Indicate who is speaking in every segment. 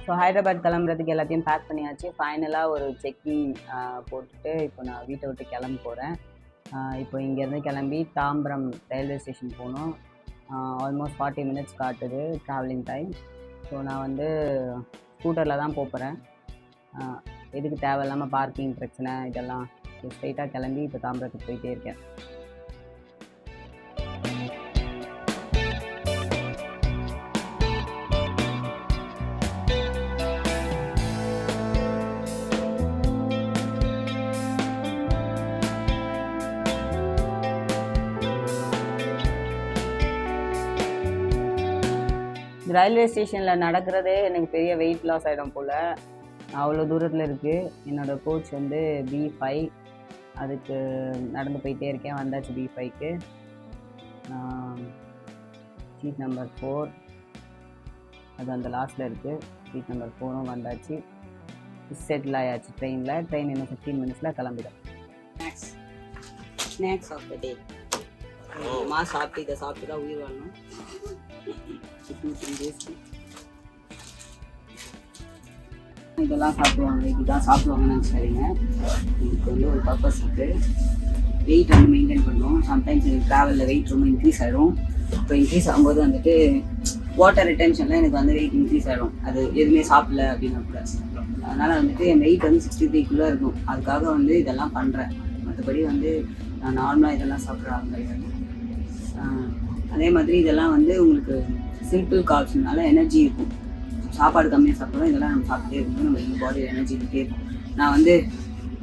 Speaker 1: So Hyderabad கிளம்புறதுக்கு எல்லாத்தையும் back பண்ணியாச்சு. ஃபைனலாக ஒரு செக்கிங் போட்டுட்டு இப்போ நான் வீட்டை விட்டு கிளம்ப போகிறேன். இப்போ இங்கேருந்து கிளம்பி தாம்பரம் ரயில்வே ஸ்டேஷன் போகணும். ஆல்மோஸ்ட் 40 மினிட்ஸ் காட்டுது ட்ராவலிங் டைம். ஸோ நான் வந்து ஸ்கூட்டரில் தான் போகிறேன். எதுக்கு தேவையில்லாமல் பார்க்கிங் பிரச்சனை இதெல்லாம் ஸ்ட்ரைட்டாக கிளம்பி இப்போ தாம்பரத்துக்கு போயிட்டே இருக்கேன். ரயில்வே ஸ்டேஷனில் நடக்கிறதே எனக்கு பெரிய வெயிட் லாஸ் ஆகிடும் போல். அவ்வளோ தூரத்தில் இருக்குது. என்னோடய கோச் வந்து B5, அதுக்கு நடந்து போயிட்டே இருக்கேன். வந்தாச்சு B5க்கு. சீட் நம்பர் 4 அது அந்த லாஸ்ட்டில் இருக்குது. சீட் நம்பர் 4ம் வந்தாச்சு. செட்டில் ஆயாச்சு ட்ரெயினில். ட்ரெயின் இன்னும் 15 மினிட்ஸில் கிளம்பிடும். ஸ்நாக்ஸ் ஆஃப் த டே. சாப்பிட்டு இதை சாப்பிட்டு தான் உயிர் வாழணும். 2-3 டேஸ்க்கு இதெல்லாம் சாப்பிடுவாங்க. இதுதான் சாப்பிடுவாங்கன்னு நினச்சாதீங்க. இதுக்கு வந்து ஒரு பர்பஸ் இருக்குது. வெயிட் வந்து மெயின்டைன் பண்ணுவோம். சம்டைம்ஸ் எனக்கு ட்ராவலில் வெயிட் ரொம்ப இன்க்ரீஸ் ஆகிடும். இப்போ இன்க்ரீஸ் ஆகும்போது வந்துட்டு வாட்டர் ரிட்டென்ஷனில் எனக்கு வந்து வெயிட் இன்க்ரீஸ் ஆகிடும். அது எதுவுமே சாப்பிடல அப்படின்னா கூட. அதனால் வந்துட்டு என் வெயிட் வந்து 63 இருக்கும். அதுக்காக வந்து இதெல்லாம் பண்ணுறேன். மற்றபடி வந்து நான் நார்மலாக இதெல்லாம் சாப்பிட்றாங்க. அதே மாதிரி இதெல்லாம் வந்து உங்களுக்கு சிம்பிள் கார்ப்ஸ்னால எனர்ஜி இருக்கும். சாப்பாடு கம்மியாக சாப்பிட்றோம். இதெல்லாம் நம்ம சாப்பிட்டே இருக்கணும். நம்ம எங்கள் பாடி எனர்ஜி இருக்கிட்டே இருக்கும். நான் வந்து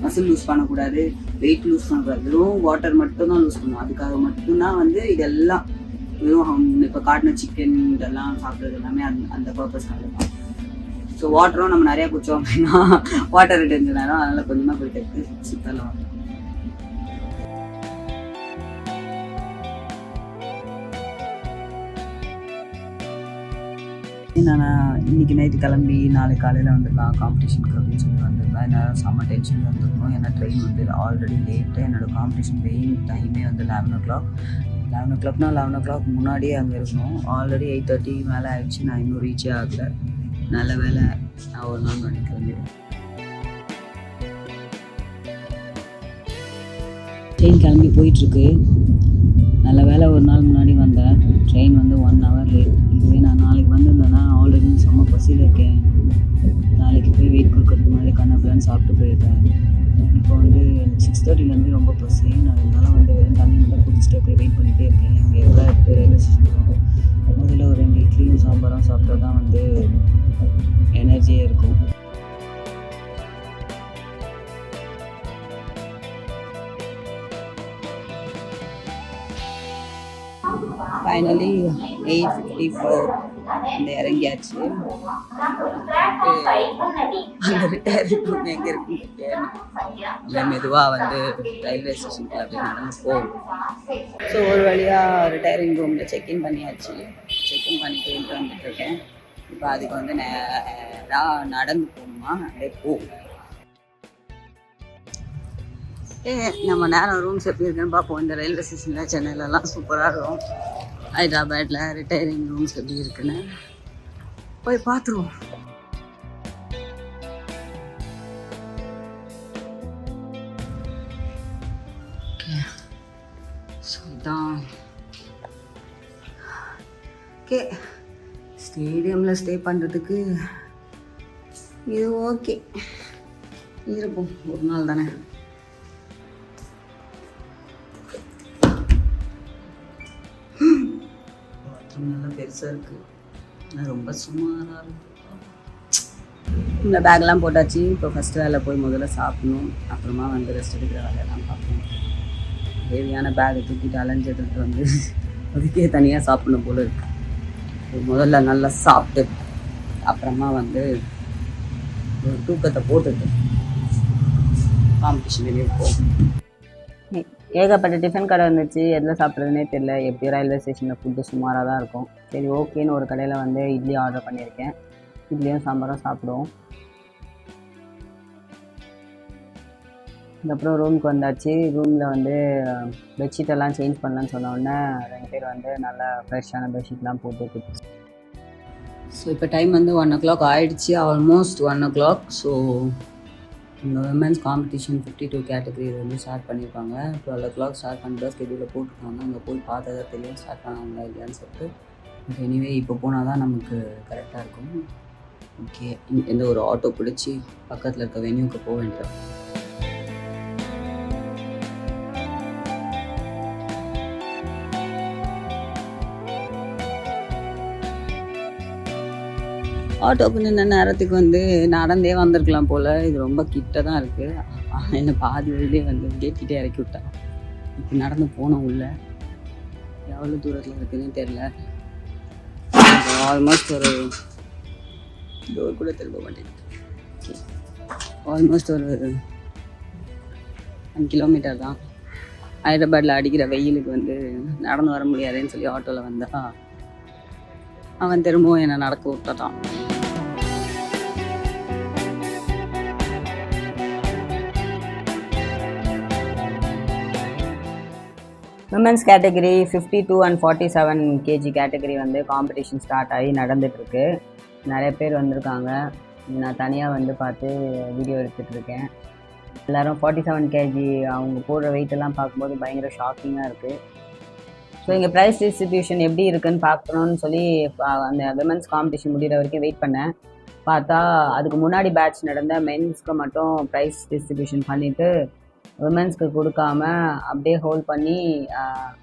Speaker 1: மசில் லூஸ் பண்ணக்கூடாது, வெயிட் லூஸ் பண்ணக்கூடாது. வெறும் வாட்டர் மட்டும் தான் லூஸ் பண்ணுவோம். அதுக்காக மட்டும்தான் வந்து இதெல்லாம் வெறும் இப்போ காட்டின சிக்கன் இதெல்லாம் சாப்பிட்றது எல்லாமே அந்த பர்பஸ்க்காக தான். ஸோ வாட்டரும் நம்ம நிறையா குடித்தோம் அப்படின்னா வாட்டர் ரிட்டென்ஷன் ஆகிடும். அதனால் கொஞ்சமாக குடிக்கிறதுக்கு சிக்கலாம். நான் இன்றைக்கி நைட்டு கிளம்பி நாளைக்கு காலையில் வந்துடலாம் காம்படிஷனுக்கு அப்படின்னு சொல்லி வந்துடலாம். என்னால் செம்ம டென்ஷன் வந்துருக்கணும். ஏன்னா ட்ரெயின் வந்து ஆல்ரெடி லேட்டு. என்னோடய காம்படிஷன் வெயின் டைமே வந்து 11 o'clock. 11 o'clock முன்னாடியே அங்கே இருக்கணும். ஆல்ரெடி 8:30 மேலே ஆகிடுச்சு. நான் இன்னும் ரீச்சே ஆகலை. நல்ல வேலை நான் ஒரு நாள் முன்னாடி கிளம்பிடுவேன். ட்ரெயின் கிளம்பி போயிட்டுருக்கு. நல்ல வேலை ஒரு நாள் முன்னாடி வந்தேன். ட்ரெயின் வந்து 1 hour லேட். இதுவே நான் நாளைக்கு வந்திருந்தேன்னா ஆல்ரெடி செம்ம பசியில் இருக்கேன். நாளைக்கு போய் வெயிட் கொடுக்கறதுக்கு முன்னாடி கண்ணப்பிலான்னு சாப்பிட்டு போயிருக்கேன். இப்போ வந்து 6:30லேருந்து ரொம்ப பசி. நான் இருந்தாலும் வந்து வெறும் தண்ணி மட்டும் குடிச்சிட்டு போய் வெயிட் பண்ணிகிட்டே இருக்கேன். இங்கே எவ்வளோ இருக்குது ரயில்வே ஸ்டேஷன் போகும். முதல்ல ஒரு 2 இட்லியும் சாம்பாரும் சாப்பிட்டா தான் வந்து எனர்ஜியே இருக்கும். ஃபைனலி 8:54 இந்த இறங்கியாச்சு. அந்த ரிட்டையரிங் ரூம் எங்கே இருக்குன்னு இல்லை மெதுவாக வந்து ரயில்வே ஸ்டேஷனுக்கு அப்படியே நடந்து போகும். ஸோ ஒரு வழியாக ரிட்டையரிங் ரூமில் செக்இன் பண்ணியாச்சு. செக்இன் பண்ணிட்டு வந்துட்டுருக்கேன். இப்போ அதுக்கு வந்து நேராக நடந்து போகணுமா அப்படியே போகும். நம்ம நேரம் ரூம்ஸ் எப்படி இருக்குன்னு பார்ப்போம். இந்த ரயில்வே ஸ்டேஷனில் சென்னையிலலாம் சூப்பராக இருக்கும். ஹைதராபாத்தில் ரிட்டையரிங் ரூம்ஸ் எப்படி இருக்குன்னு போய் பார்த்துருவோம். ஓகே, ஸ்டேடியமில் ஸ்டே பண்ணுறதுக்கு இது ஓகே இருப்போம். ஒரு நாள் தானே. நல்லா பெருசாக இருக்குது. ஆனால் ரொம்ப சுமாராக இருக்குது. இந்த பேக்லாம் போட்டாச்சு. இப்போ ஃபஸ்ட்டு வேலை போய் முதல்ல சாப்பிடணும். அப்புறமா வந்து ரெஸ்ட் எடுக்கிற வேலையெல்லாம் பார்க்கணும். ஹெவியான பேக்கை தூக்கிட்டு அலைஞ்சதுக்கு வந்து அதுக்கே தனியாக சாப்பிடணும் போல இருக்கு. முதல்ல நல்லா சாப்பிட்டு அப்புறமா வந்து ஒரு தூக்கத்தை போட்டுட்டு காம்படிஷன் வெளியே போகும். ஏகப்பட்ட டிஃபன் கடை வந்துச்சு. எதில் சாப்பிட்றதுனே தெரியல. எப்படியும் ரயில்வே ஸ்டேஷனில் ஃபுட்டு சுமாராக தான் இருக்கும். சரி ஓகேன்னு ஒரு கடையில் வந்து இட்லி ஆர்டர் பண்ணியிருக்கேன். இட்லியும் சாம்பாரும் சாப்பிடுவோம். அதுக்கப்புறம் ரூமுக்கு வந்தாச்சு. ரூமில் வந்து பெட்ஷீட்டெல்லாம் சேஞ்ச் பண்ணலான்னு சொன்ன உடனே 2 பேர் வந்து நல்லா ஃப்ரெஷ்ஷான பெட்ஷீட்லாம் போட்டு கொடுத்து ஸோ இப்போ டைம் வந்து 1 o'clock ஆகிடுச்சு, ஆல்மோஸ்ட் 1 o'clock. ஸோ இந்த விமென்ஸ் காம்படிஷன் 52 கேட்டகரி வந்து ஸ்டார்ட் பண்ணியிருக்காங்க. 12 o'clock ஸ்டார்ட் பண்ணிட்டு ஸ்கெடியூலில் போட்டிருக்காங்க. அங்கே போய் பார்த்தா தான் தெரியும் ஸ்டார்ட் பண்ணாங்களா இல்லையான்னு சொல்லிட்டு. பட் எனிவே இப்போ போனால் தான் நமக்கு கரெக்டாக இருக்கும். ஓகே, எந்த ஒரு ஆட்டோ பிடிச்சி பக்கத்தில் இருக்க வென்யூக்கு போக வேண்டியது. ஆட்டோக்கு நின்ன நேரத்துக்கு வந்து நடந்தே வந்திருக்கலாம் போல். இது ரொம்ப கிட்ட தான் இருக்குது. என்னை பாதி வழியிலே வந்து கேட்கிட்டே இறக்கி விட்டான். இப்போ நடந்து போனோம் உள்ள, எவ்வளோ தூரத்தில் இருக்குதுன்னு தெரில. ஆல்மோஸ்ட் ஒரு டோர் கூட திரும்ப மாட்டேங்குது. ஆல்மோஸ்ட் ஒரு 1 கிலோமீட்டர் தான். ஹைதராபாத்தில் அடிக்கிற வெயிலுக்கு வந்து நடந்து வர முடியாதுன்னு சொல்லி ஆட்டோவில் வந்தால் அவன் திரும்பவும் என்னை நடக்க விட்டான். Women's category 52 and 47 kg category வந்து காம்படிஷன் ஸ்டார்ட் ஆகி நடந்துகிட்ருக்கு. நிறைய பேர் வந்திருக்காங்க. நான் தனியாக வந்து பார்த்து வீடியோ எடுத்துகிட்ருக்கேன். எல்லோரும் 47 kg அவங்க போடுற வெயிட்டெல்லாம் பார்க்கும்போது பயங்கர ஷாக்கிங்காக இருக்குது. ஸோ இங்கே ப்ரைஸ் டிஸ்ட்ரிபியூஷன் எப்படி இருக்குதுன்னு பார்க்கணுன்னு சொல்லி அந்த விமென்ஸ் காம்படிஷன் முடிகிற வரைக்கும் வெயிட் பண்ணேன். பார்த்தா அதுக்கு முன்னாடி பேட்ச் நடந்த மென்ஸ்க்கு மட்டும் ப்ரைஸ் டிஸ்ட்ரிபியூஷன் பண்ணிவிட்டு விமென்ஸ்க்கு கொடுக்காம அப்படியே ஹோல்ட் பண்ணி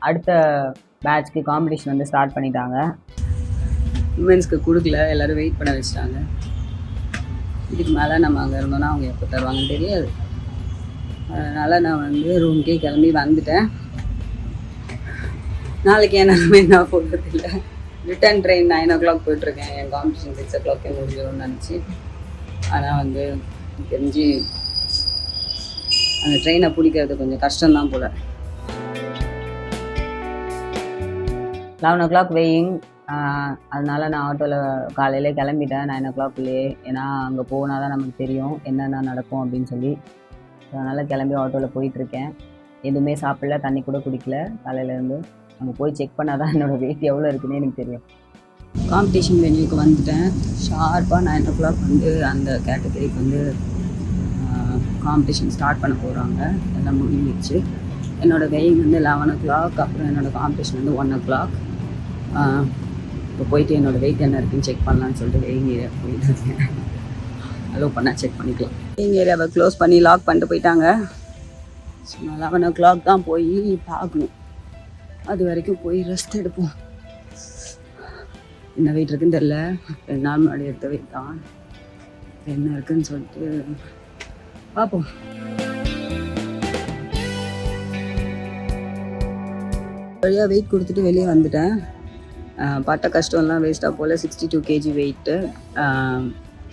Speaker 1: அடுத்த பேட்ச்க்கு காம்படிஷன் வந்து ஸ்டார்ட் பண்ணிட்டாங்க. விமென்ஸ்க்கு கொடுக்கல, எல்லோரும் வெயிட் பண்ண வச்சுட்டாங்க. இதுக்கு மேலே நம்ம அங்கே இருந்தோன்னா அவங்க எப்போ தருவாங்கன்னு தெரியாது. அதனால் நான் வந்து ரூம்க்கே கிளம்பி வந்துட்டேன். நாளைக்கு என்னாலுமே நான் போடுறது இல்லை. ரிட்டர்ன் ட்ரெயின் 9 o'clock போயிட்டுருக்கேன். என் காம்படிஷன் 6 o'clock முடிஞ்சிடும்னு நினச்சி. ஆனால் வந்து தெரிஞ்சு அந்த ட்ரெயினை பிடிக்கிறது கொஞ்சம் கஷ்டம்தான் போல். 11 o'clock வெயிங். அதனால் நான் ஆட்டோவில் காலையிலே கிளம்பிட்டேன் 9 o'clockலேயே. ஏன்னா அங்கே போனால் தான் நமக்கு தெரியும் என்னென்ன நடக்கும் அப்படின்னு சொல்லி. அதனால் கிளம்பி ஆட்டோவில் போயிட்டுருக்கேன். எதுவுமே சாப்பிடல, தண்ணி கூட குடிக்கல காலையிலேருந்து. அங்கே போய் செக் பண்ணால் தான் என்னோடய வெயிட் எவ்வளோ இருக்குதுன்னு எனக்கு தெரியும். காம்படிஷன் வென்யூக்கு வந்துட்டேன். ஷார்ப்பாக 9 o'clock வந்து அந்த கேட்டகரிக்கு வந்து காம்படிஷன் ஸ்டார்ட் பண்ண போகிறாங்க. எல்லாம் முடிஞ்சிச்சு. என்னோடய வெயிங் வந்து 11 o'clock. அப்புறம் என்னோடய காம்படிஷன் வந்து 1 o'clock. இப்போ போயிட்டு என்னோடய வெயிட் என்ன இருக்குன்னு செக் பண்ணலான்னு சொல்லிட்டு வெயிங் ஏரியா போயிட்டுருக்கேன். அலோவ் பண்ணால் செக் பண்ணிக்கலாம். வெயிங் ஏரியாவை க்ளோஸ் பண்ணி லாக் பண்ணிட்டு போயிட்டாங்க. ஸோ 11 o'clock தான் போய் பார்க்கணும். அது வரைக்கும் போய் ரெஸ்ட் எடுப்போம். என்ன வெயிட் இருக்குன்னு தெரில. 2 நாள் முன்னாடி எடுத்த வெயிட் தான். என்ன இருக்குன்னு சொல்லிட்டு பார்ப்போம். வழியாக வெயிட் கொடுத்துட்டு வெளியே வந்துட்டேன். பட்ட கஷ்டம்லாம் வேஸ்ட்டாக போல். 62 kg வெயிட்டு.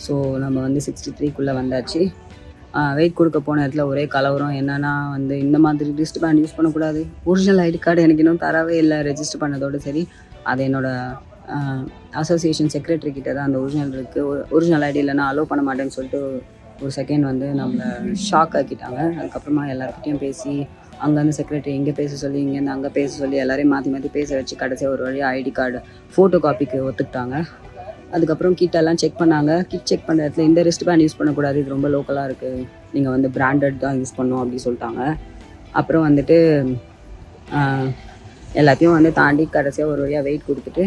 Speaker 1: ஸோ நம்ம வந்து 63க்குள்ளே வந்தாச்சு. வெயிட் கொடுக்க போன இடத்துல ஒரே கலவரம். என்னென்னா வந்து இந்த மாதிரி ரிஸ்ட் பேண்ட் யூஸ் பண்ணக்கூடாது. ஒரிஜினல் ஐடி கார்டு எனக்கு இன்னும் தரவே இல்லை. ரெஜிஸ்டர் பண்ணதோடு சரி. அது என்னோடய அசோசியேஷன் செக்ரட்டரி கிட்ட தான் அந்த ஒரிஜினல் இருக்குது. ஒரிஜினல் ஐடி இல்லைன்னா அலோவ் பண்ண மாட்டேன்னு சொல்லிட்டு ஒரு செகண்ட் வந்து நம்மளை ஷாக் ஆக்கிட்டாங்க. அதுக்கப்புறமா எல்லாருக்கிட்டையும் பேசி அங்கேருந்து செக்ரட்டரி இங்கே பேச சொல்லி இங்கேருந்து அங்கே பேச சொல்லி எல்லாரையும் மாற்றி மாற்றி பேச வச்சு கடைசியாக ஒரு வழியாக ஐடி கார்டு ஃபோட்டோ காப்பிக்கு ஒத்துக்கிட்டாங்க. அதுக்கப்புறம் கிட்டெல்லாம் செக் பண்ணாங்க. கிட் செக் பண்ணுற இடத்துல இந்த ரிஸ்ட் பேண்ட் யூஸ் பண்ணக்கூடாது, இது ரொம்ப லோக்கலாக இருக்குது, நீங்கள் வந்து பிராண்டட் தான் யூஸ் பண்ணணும் அப்படின்னு சொல்லிட்டாங்க. அப்புறம் வந்துட்டு எல்லாத்தையும் வந்து தாண்டி கடைசியாக ஒரு வழியாக வெயிட் கொடுத்துட்டு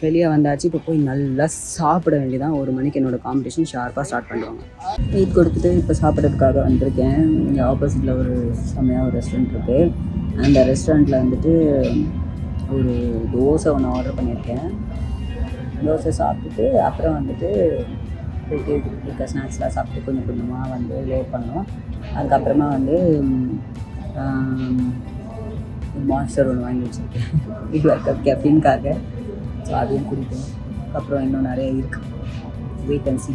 Speaker 1: வெளியே வந்தாச்சு. இப்போ போய் நல்லா சாப்பிட வேண்டியதான். 1 மணிக்கு என்னோடய காம்படிஷன் ஷார்ப்பாக ஸ்டார்ட் பண்ணுவாங்க. வெயிட் கொடுத்துட்டு இப்போ சாப்பிட்றதுக்காக வந்திருக்கேன். இங்கே ஆப்போசிட்டில் ஒரு செம்மையாக ஒரு ரெஸ்டாரண்ட் இருக்குது. அந்த ரெஸ்டாரண்ட்டில் வந்துட்டு ஒரு தோசை ஒன்று ஆர்டர் பண்ணியிருக்கேன். தோசை சாப்பிட்டுட்டு அப்புறம் வந்துட்டு போயிட்டு இருக்க ஸ்நாக்ஸ்லாம் சாப்பிட்டு கொஞ்சம் கொஞ்சமாக வந்து லேட் பண்ணோம். அதுக்கப்புறமா வந்து மான்ஸ்டர் ஒன்று வாங்கி வச்சுருக்கேன் கேஃபீனுக்காக. ஸோ அதையும் குடிப்போம். அப்புறம் இன்னும் நிறைய இருக்குது. Wait and sea.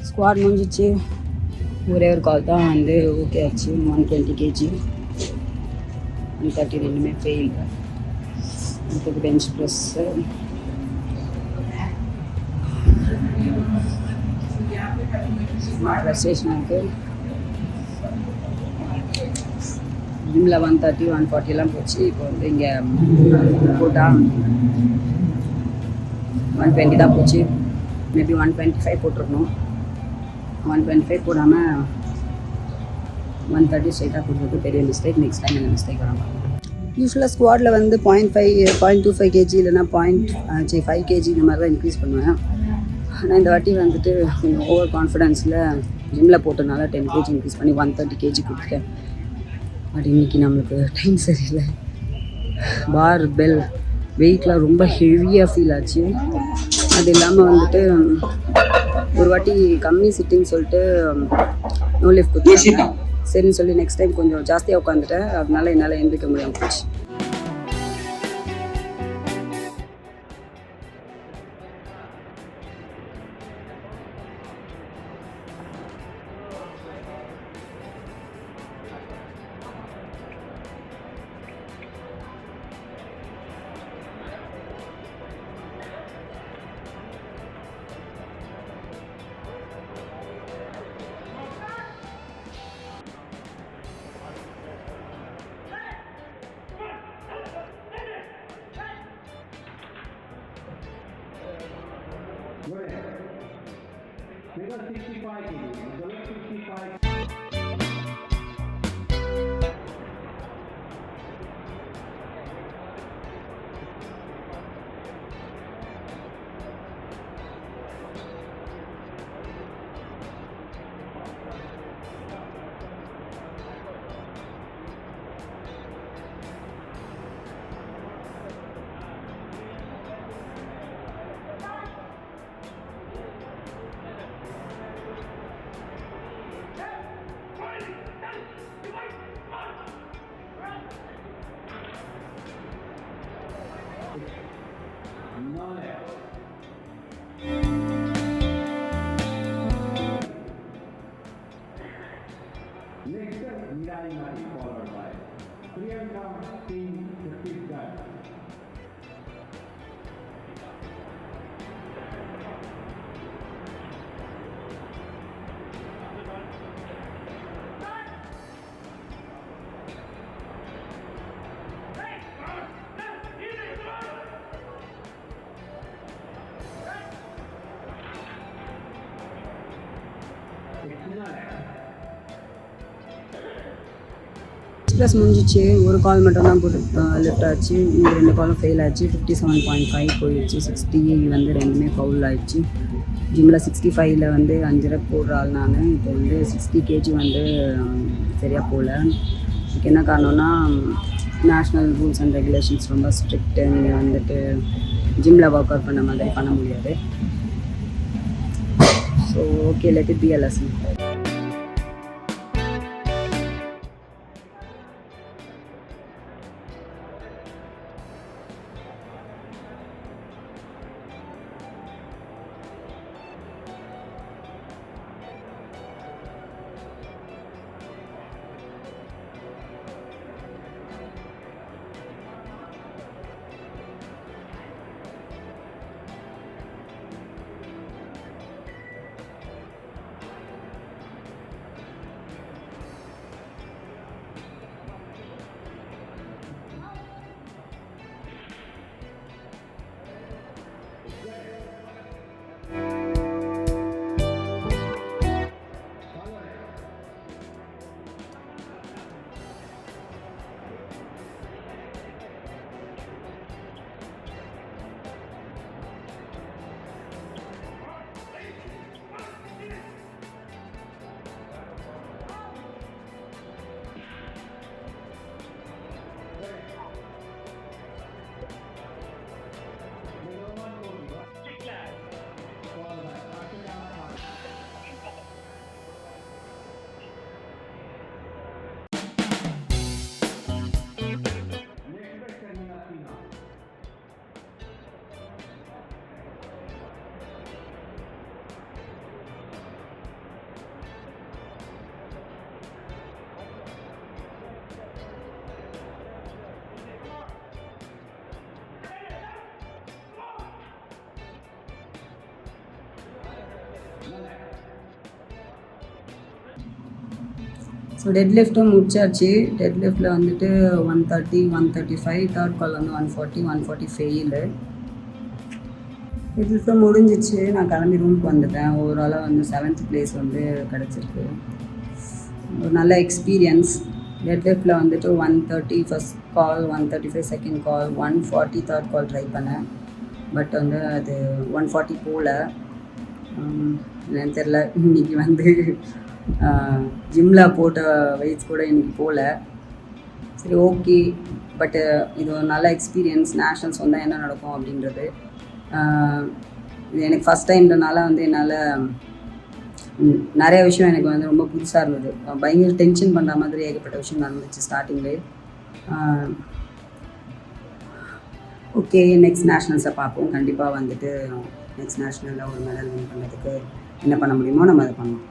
Speaker 1: ஸ்குவாட் முடிஞ்சிச்சு. ஒரே ஒரு கால் தான் வந்து ஓகே ஆச்சு. 120 கேஜி 130 ரெண்டுமே ஃபெயில். அடுத்தது பெஞ்ச் ப்ரெஸ்ஸு. ஸ்டேஷன் இருக்குது. ஜிம்மில் 130 140 போச்சு. இப்போ வந்து இங்கே போட்டால் 120 தான் போச்சு. மேபி 125 போட்டிருக்கணும். 125 போடாமல் 130 ஸ்ட்ரைட்டாக கொடுத்தது பெரிய மிஸ்டேக். நெக்ஸ்ட் டைம் என்ன மிஸ்டேக் வராமல். யூஸ்வலாக ஸ்குவாடில் வந்து 0.25 கேஜி இல்லைனா 5 கேஜி இந்த மாதிரி தான் இன்க்ரீஸ் பண்ணுவேன். ஆனால் இந்த வாட்டி வந்துட்டு கொஞ்சம் ஓவர் கான்ஃபிடென்ஸில் ஜிம்மில் போட்டனால 10 கேஜி இன்க்ரீஸ் பண்ணி 130 கேஜி கொடுத்துட்டேன். பட் இன்றைக்கி நம்மளுக்கு டைம் சரியில்லை. பார் பெல் வெயிட்லாம் ரொம்ப ஹெவியாக ஃபீல் ஆச்சு. அது இல்லாமல் வந்துட்டு ஒரு வாட்டி கம்மி சிட்டின்னு சொல்லிட்டு நோ லிஃப்ட் கொடுத்துருக்காங்க. சரின்னு சொல்லி நெக்ஸ்ட் டைம் கொஞ்சம் ஜாஸ்தியாக உட்காந்துட்டேன். அதனால என்னால் எழுந்திரிக்க முடியாமல் போச்சு. ப்ளஸ் முடிஞ்சிச்சு. ஒரு கால் மட்டும் தான் போட்டு லெஃப்ட் ஆச்சு. இந்த 2 காலும் ஃபெயில் ஆச்சு. 57.5 போயிடுச்சு. 60 வந்து ரெண்டுமே ஃபவுல் ஆயிடுச்சு. ஜிம்மில் 65ல் வந்து 5 ரெப் போடுற ஆள் நான். இப்போ வந்து 60 கேஜி வந்து சரியாக போகல. இதுக்கு என்ன காரணம்னா நேஷ்னல் ரூல்ஸ் அண்ட் ரெகுலேஷன்ஸ் ரொம்ப ஸ்ட்ரிக்ட்டு. நீங்கள் வந்துட்டு ஜிம்மில் ஒர்க் அவுட் பண்ண மாதிரி பண்ண முடியாது. So okay, let it be a lesson. So டெட் லிஃப்ட்டும் முடிச்சாச்சு. டெட் லிஃப்ட்டில் வந்துட்டு 130, 135, தேர்ட் கால் வந்து 140, 140 ஃபெயிலு. டெட் லிஃப்ட்டும் முடிஞ்சிச்சு. நான் கிளம்பி ரூமுக்கு வந்துட்டேன். ஓவராலாக வந்து 7th பிளேஸ் வந்து கிடச்சிருக்கு. ஒரு நல்ல எக்ஸ்பீரியன்ஸ். டெட் லிஃப்ட்டில் வந்துட்டு 130 first call, 135 second call, 140 third call try பண்ணேன். பட் வந்து அது 140 போகல. என்னன்னு தெரில. இன்றைக்கி வந்து ஜிம்மில் போட்ட வெயிட்ஸ் கூட இன்றைக்கி போகல. சரி, ஓகே. பட்டு இது ஒரு நல்ல எக்ஸ்பீரியன்ஸ். நேஷ்னல்ஸ் வந்தால் என்ன நடக்கும் அப்படின்றது. இது எனக்கு ஃபஸ்ட் டைம்ன்றனால வந்து என்னால் நிறைய விஷயம் எனக்கு வந்து ரொம்ப புதுசாக இருந்தது. பயங்கர டென்ஷன் பண்ணுற மாதிரி ஏகப்பட்ட விஷயம் நடந்துச்சு ஸ்டார்டிங்லேயே. ஓகே, நெக்ஸ்ட் நேஷ்னல்ஸை பார்ப்போம். கண்டிப்பாக வந்துட்டு நெக்ஸ்ட் நேஷ்னலில் ஒரு மெடல் வின் பண்ணுறதுக்கு என்ன பண்ண முடியுமோ நம்ம அதை பண்ணலாம்.